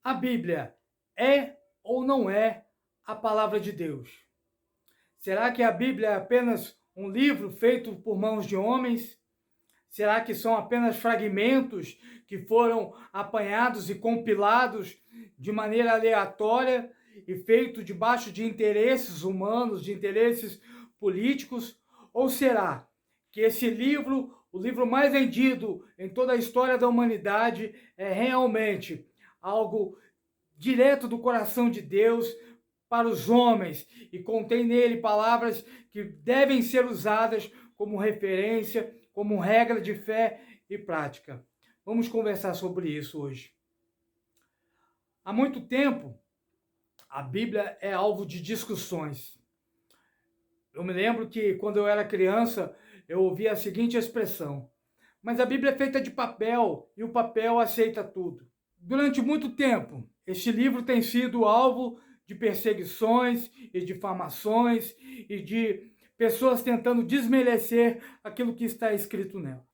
A Bíblia é ou não é a palavra de Deus? Será que a Bíblia é apenas um livro feito por mãos de homens? Será que são apenas fragmentos que foram apanhados e compilados de maneira aleatória e feito debaixo de interesses humanos, de interesses políticos? Ou será que esse livro, o livro mais vendido em toda a história da humanidade, é realmente algo direto do coração de Deus para os homens e contém nele palavras que devem ser usadas como referência, como regra de fé e prática? Vamos conversar sobre isso hoje. Há muito tempo, a Bíblia é alvo de discussões. Eu me lembro que quando eu era criança, eu ouvia a seguinte expressão: mas a Bíblia é feita de papel e o papel aceita tudo. Durante muito tempo, este livro tem sido alvo de perseguições e difamações e de pessoas tentando desmerecer aquilo que está escrito nela.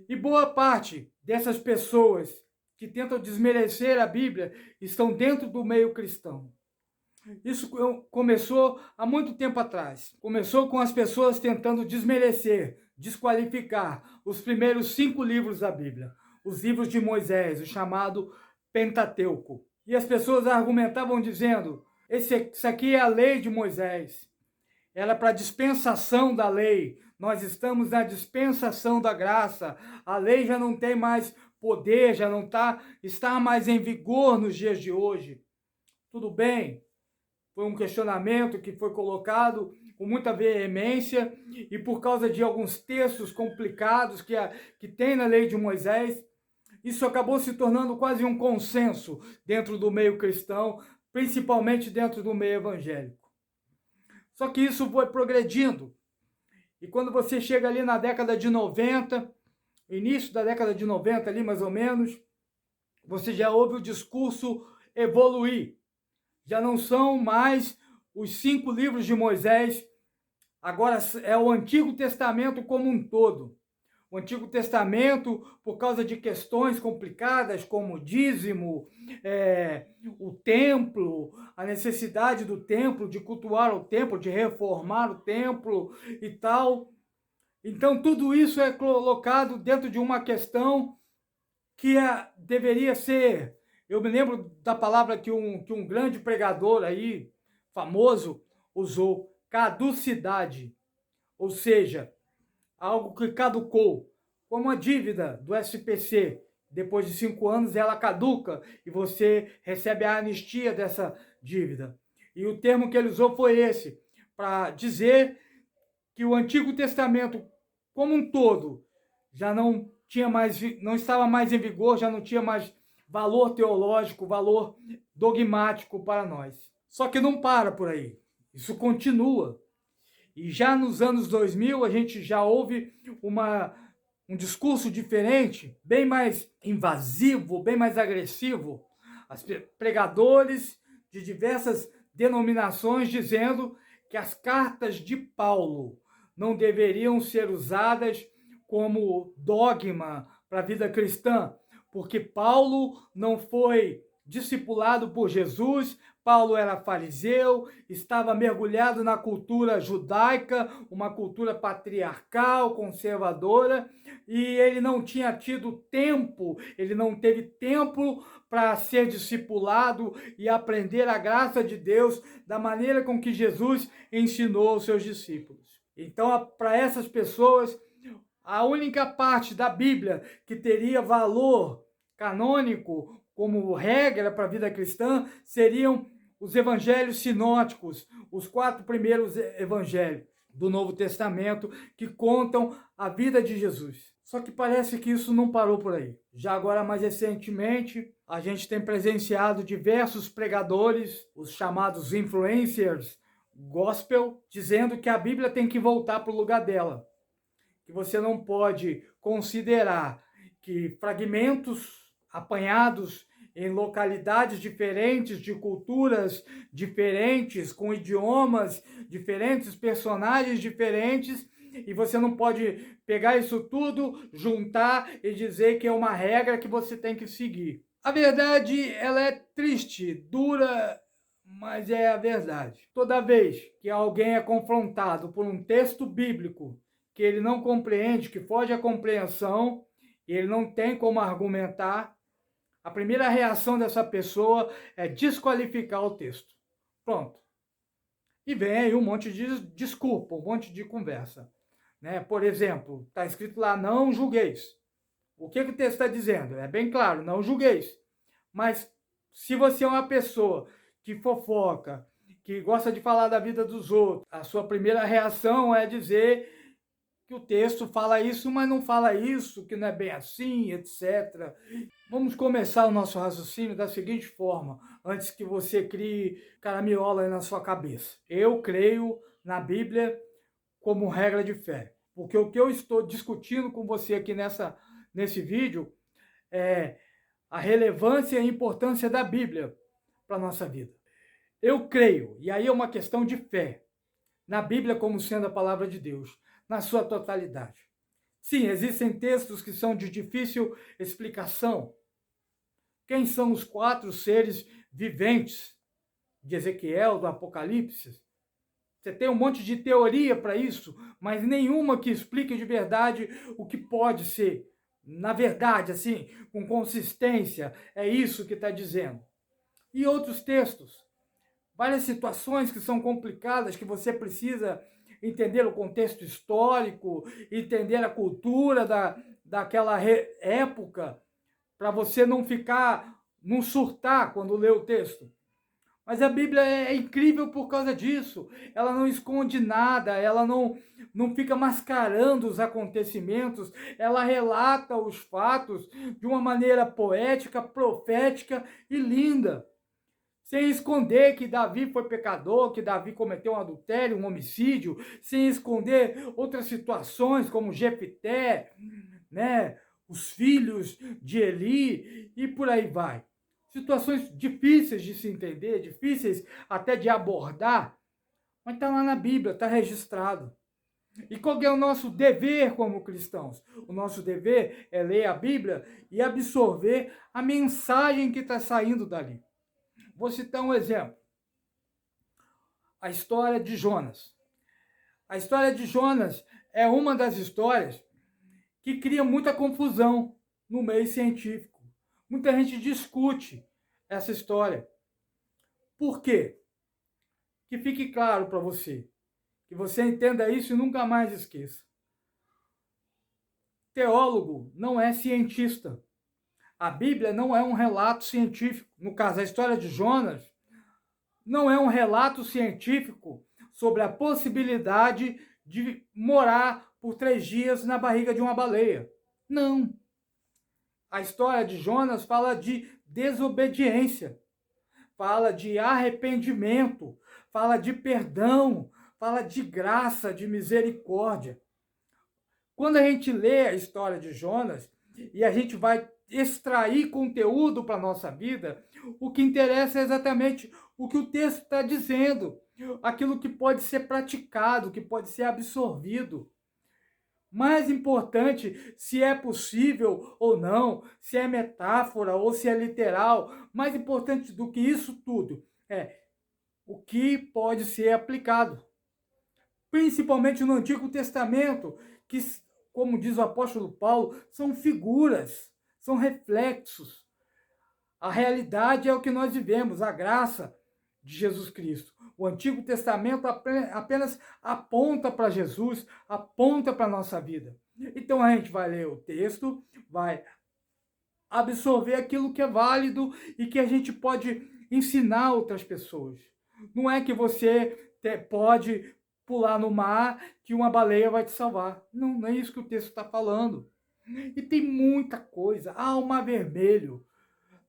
E boa parte dessas pessoas que tentam desmerecer a Bíblia estão dentro do meio cristão. Isso começou há muito tempo atrás. Começou com as pessoas tentando desmerecer, desqualificar os primeiros 5 livros da Bíblia, os livros de Moisés, o chamado Pentateuco. E as pessoas argumentavam dizendo: isso aqui é a lei de Moisés. Era para a dispensação da lei. Nós estamos na dispensação da graça. A lei já não tem mais poder, já não está mais em vigor nos dias de hoje. Tudo bem? Foi um questionamento que foi colocado com muita veemência e por causa de alguns textos complicados que tem na lei de Moisés, isso acabou se tornando quase um consenso dentro do meio cristão, principalmente dentro do meio evangélico. Só que isso foi progredindo. E quando você chega ali na década de 90, início da década de 90 ali mais ou menos, você já ouve o discurso evoluir. Já não são mais os 5 livros de Moisés, agora é o Antigo Testamento como um todo. O Antigo Testamento, por causa de questões complicadas como o dízimo, o templo, a necessidade do templo, de cultuar o templo, de reformar o templo e tal. Então, tudo isso é colocado dentro de uma questão que deveria ser... Eu me lembro da palavra que um grande pregador aí, famoso, usou: caducidade. Ou seja, algo que caducou, como a dívida do SPC. Depois de 5 anos ela caduca e você recebe a anistia dessa dívida. E o termo que ele usou foi esse, para dizer que o Antigo Testamento como um todo já não estava mais em vigor, já não tinha mais valor teológico, valor dogmático para nós. Só que não para por aí. Isso continua. E já nos anos 2000 a gente já ouve um discurso diferente, bem mais invasivo, bem mais agressivo. Pregadores de diversas denominações dizendo que as cartas de Paulo não deveriam ser usadas como dogma para a vida cristã, porque Paulo não foi discipulado por Jesus. Paulo era fariseu, estava mergulhado na cultura judaica, uma cultura patriarcal, conservadora, e ele não tinha tido tempo, ele não teve tempo para ser discipulado e aprender a graça de Deus da maneira com que Jesus ensinou aos seus discípulos. Então, para essas pessoas, a única parte da Bíblia que teria valor canônico como regra para a vida cristã seriam os evangelhos sinóticos, os 4 primeiros evangelhos do Novo Testamento que contam a vida de Jesus. Só que parece que isso não parou por aí. Já agora, mais recentemente, a gente tem presenciado diversos pregadores, os chamados influencers gospel, dizendo que a Bíblia tem que voltar para o lugar dela, que você não pode considerar que fragmentos apanhados em localidades diferentes, de culturas diferentes, com idiomas diferentes, personagens diferentes, e você não pode pegar isso tudo, juntar e dizer que é uma regra que você tem que seguir. A verdade, ela é triste, dura, mas é a verdade. Toda vez que alguém é confrontado por um texto bíblico que ele não compreende, que foge à compreensão, e ele não tem como argumentar, a primeira reação dessa pessoa é desqualificar o texto. Pronto. E vem aí um monte de desculpa, um monte de conversa. Né? Por exemplo, está escrito lá, não julgueis. O que o texto está dizendo? É bem claro, não julgueis. Mas se você é uma pessoa que fofoca, que gosta de falar da vida dos outros, a sua primeira reação é dizer que o texto fala isso, mas não fala isso, que não é bem assim, etc. Vamos começar o nosso raciocínio da seguinte forma, antes que você crie caraminhola aí na sua cabeça. Eu creio na Bíblia como regra de fé, porque o que eu estou discutindo com você aqui nesse vídeo é a relevância e a importância da Bíblia para a nossa vida. Eu creio, e aí é uma questão de fé, na Bíblia como sendo a palavra de Deus, na sua totalidade. Sim, existem textos que são de difícil explicação. Quem são os 4 seres viventes de Ezequiel, do Apocalipse? Você tem um monte de teoria para isso, mas nenhuma que explique de verdade o que pode ser. Na verdade, assim, com consistência, é isso que está dizendo. E outros textos, várias situações que são complicadas, que você precisa entender o contexto histórico, entender a cultura daquela época, para você não surtar quando lê o texto. Mas a Bíblia é incrível por causa disso. Ela não esconde nada, ela não fica mascarando os acontecimentos, ela relata os fatos de uma maneira poética, profética e linda. Sem esconder que Davi foi pecador, que Davi cometeu um adultério, um homicídio, sem esconder outras situações como Jefté, né, os filhos de Eli e por aí vai. Situações difíceis de se entender, difíceis até de abordar, mas está lá na Bíblia, está registrado. E qual é o nosso dever como cristãos? O nosso dever é ler a Bíblia e absorver a mensagem que está saindo dali. Vou citar um exemplo. A história de Jonas. A história de Jonas é uma das histórias que cria muita confusão no meio científico. Muita gente discute essa história. Por quê? Que fique claro para você. Que você entenda isso e nunca mais esqueça. Teólogo não é cientista. A Bíblia não é um relato científico. No caso, a história de Jonas não é um relato científico sobre a possibilidade de morar por 3 dias na barriga de uma baleia. Não. A história de Jonas fala de desobediência, fala de arrependimento, fala de perdão, fala de graça, de misericórdia. Quando a gente lê a história de Jonas e a gente vai extrair conteúdo para a nossa vida, o que interessa é exatamente o que o texto está dizendo, aquilo que pode ser praticado, que pode ser absorvido. Mais importante, se é possível ou não, se é metáfora ou se é literal, mais importante do que isso tudo é o que pode ser aplicado. Principalmente no Antigo Testamento, que, como diz o apóstolo Paulo, são figuras, são reflexos. A realidade é o que nós vivemos, a graça de Jesus Cristo. O Antigo Testamento apenas aponta para Jesus, aponta para a nossa vida. Então a gente vai ler o texto, vai absorver aquilo que é válido e que a gente pode ensinar outras pessoas. Não é que você pode pular no mar que uma baleia vai te salvar. Não, não é isso que o texto está falando. E tem muita coisa. Ah, o Mar Vermelho.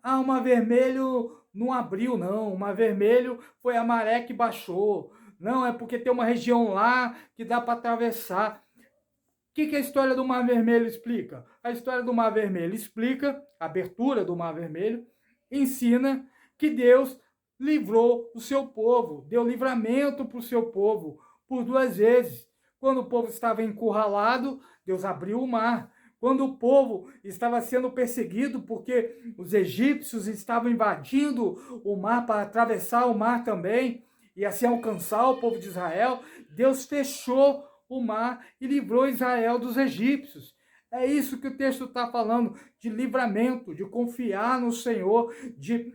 Ah, o Mar Vermelho não abriu, não. O Mar Vermelho foi a maré que baixou. Não, é porque tem uma região lá que dá para atravessar. O que a história do Mar Vermelho explica? A história do Mar Vermelho explica, a abertura do Mar Vermelho, ensina que Deus livrou o seu povo, deu livramento para o seu povo por 2 vezes. Quando o povo estava encurralado, Deus abriu o mar. quando o povo estava sendo perseguido porque os egípcios estavam invadindo o mar para atravessar o mar também e assim alcançar o povo de Israel, Deus fechou o mar e livrou Israel dos egípcios. É isso que o texto está falando, de livramento, de confiar no Senhor, de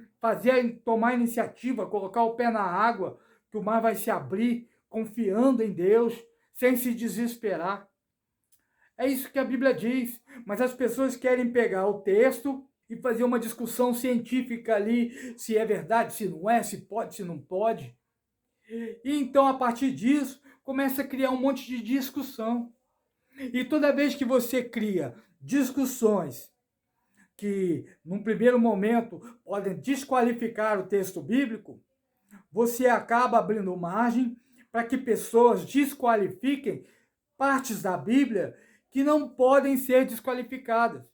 tomar iniciativa, colocar o pé na água, que o mar vai se abrir, confiando em Deus, sem se desesperar. É isso que a Bíblia diz, mas as pessoas querem pegar o texto e fazer uma discussão científica ali, se é verdade, se não é, se pode, se não pode. E então, a partir disso, começa a criar um monte de discussão. E toda vez que você cria discussões que, num primeiro momento, podem desqualificar o texto bíblico, você acaba abrindo margem para que pessoas desqualifiquem partes da Bíblia que não podem ser desqualificadas,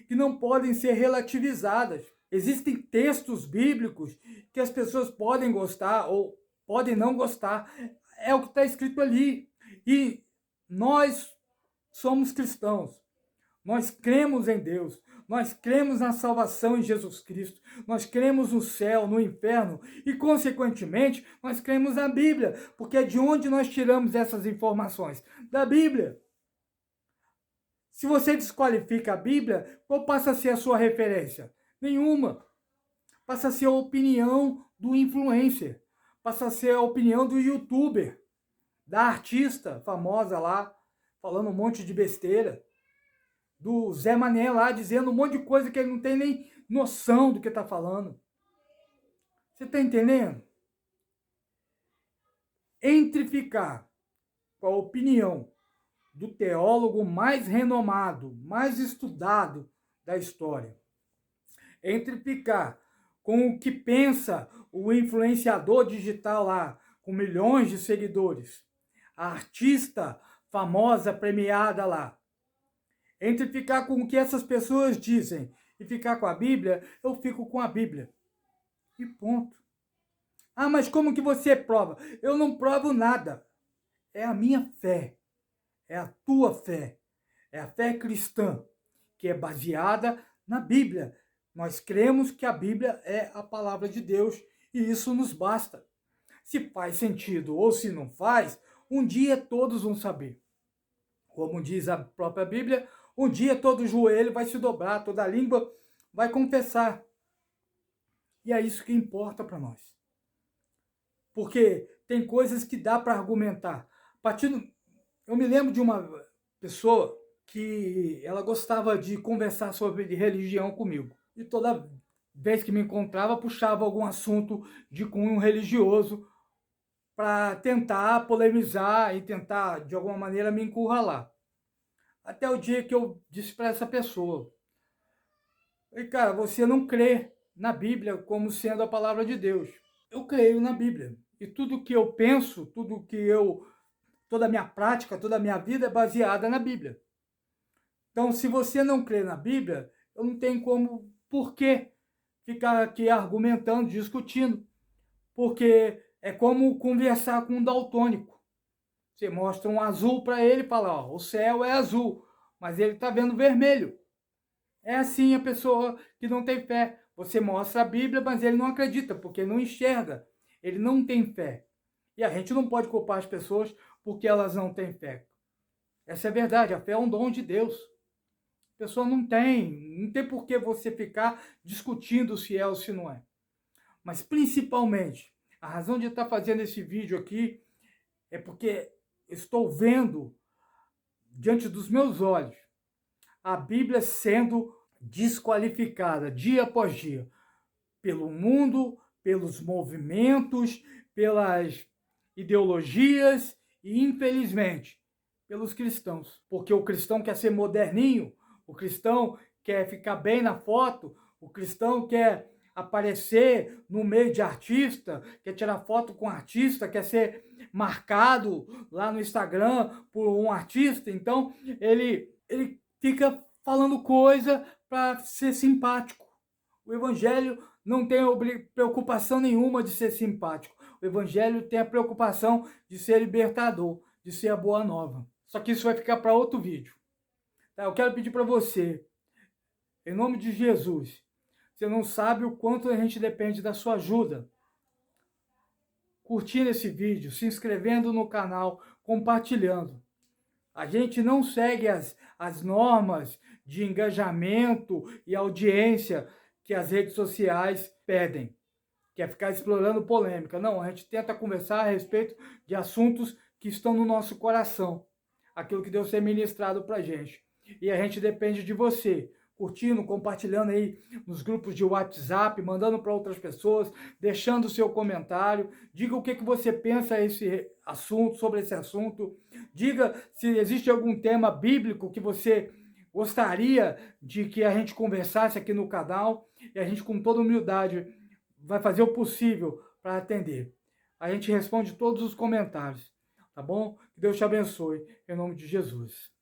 que não podem ser relativizadas. Existem textos bíblicos que as pessoas podem gostar ou podem não gostar. É o que está escrito ali. E nós somos cristãos. Nós cremos em Deus. Nós cremos na salvação em Jesus Cristo. Nós cremos no céu, no inferno. E, consequentemente, nós cremos na Bíblia. Porque é de onde nós tiramos essas informações? Da Bíblia. Se você desqualifica a Bíblia, qual passa a ser a sua referência? Nenhuma. Passa a ser a opinião do influencer. Passa a ser a opinião do youtuber. Da artista famosa lá, falando um monte de besteira. Do Zé Mané lá, dizendo um monte de coisa que ele não tem nem noção do que está falando. Você está entendendo? Entre ficar com a opinião do teólogo mais renomado, mais estudado da história, entre ficar com o que pensa o influenciador digital lá, com milhões de seguidores, a artista famosa premiada lá, entre ficar com o que essas pessoas dizem e ficar com a Bíblia, eu fico com a Bíblia. E ponto. Ah, mas como que você prova? Eu não provo nada. É a minha fé. É a tua fé. É a fé cristã, que é baseada na Bíblia. Nós cremos que a Bíblia é a palavra de Deus e isso nos basta. Se faz sentido ou se não faz, um dia todos vão saber. Como diz a própria Bíblia, um dia todo joelho vai se dobrar, toda língua vai confessar. E é isso que importa para nós. Porque tem coisas que dá para argumentar. Eu me lembro de uma pessoa que ela gostava de conversar sobre religião comigo. E toda vez que me encontrava, puxava algum assunto de cunho religioso para tentar polemizar e tentar, de alguma maneira, me encurralar. Até o dia que eu disse para essa pessoa, e cara, você não crê na Bíblia como sendo a palavra de Deus. Eu creio na Bíblia. E tudo que eu penso, toda a minha prática, toda a minha vida é baseada na Bíblia. Então, se você não crê na Bíblia, eu não tenho por que ficar aqui argumentando, discutindo. Porque é como conversar com um daltônico. Você mostra um azul para ele e fala, ó, o céu é azul, mas ele está vendo vermelho. É assim a pessoa que não tem fé. Você mostra a Bíblia, mas ele não acredita, porque não enxerga. Ele não tem fé. E a gente não pode culpar as pessoas porque elas não têm fé. Essa é a verdade, a fé é um dom de Deus. A pessoa não tem por que você ficar discutindo se é ou se não é. Mas principalmente, a razão de eu estar fazendo esse vídeo aqui é porque estou vendo, diante dos meus olhos, a Bíblia sendo desqualificada dia após dia pelo mundo, pelos movimentos, pelas ideologias e, infelizmente, pelos cristãos. Porque o cristão quer ser moderninho, o cristão quer ficar bem na foto, o cristão quer aparecer no meio de artista, quer tirar foto com artista, quer ser marcado lá no Instagram por um artista. Então, ele fica falando coisa para ser simpático. O Evangelho não tem preocupação nenhuma de ser simpático. O Evangelho tem a preocupação de ser libertador, de ser a boa nova. Só que isso vai ficar para outro vídeo. Tá? Eu quero pedir para você, em nome de Jesus, você não sabe o quanto a gente depende da sua ajuda. Curtindo esse vídeo, se inscrevendo no canal, compartilhando. A gente não segue as normas de engajamento e audiência que as redes sociais pedem, que é ficar explorando polêmica. Não, a gente tenta conversar a respeito de assuntos que estão no nosso coração, aquilo que Deus tem ministrado para a gente. E a gente depende de você, curtindo, compartilhando aí nos grupos de WhatsApp, mandando para outras pessoas, deixando o seu comentário, diga o que você pensa sobre esse assunto, diga se existe algum tema bíblico que você gostaria de que a gente conversasse aqui no canal, e a gente com toda humildade vai fazer o possível para atender. A gente responde todos os comentários, tá bom? Que Deus te abençoe, em nome de Jesus.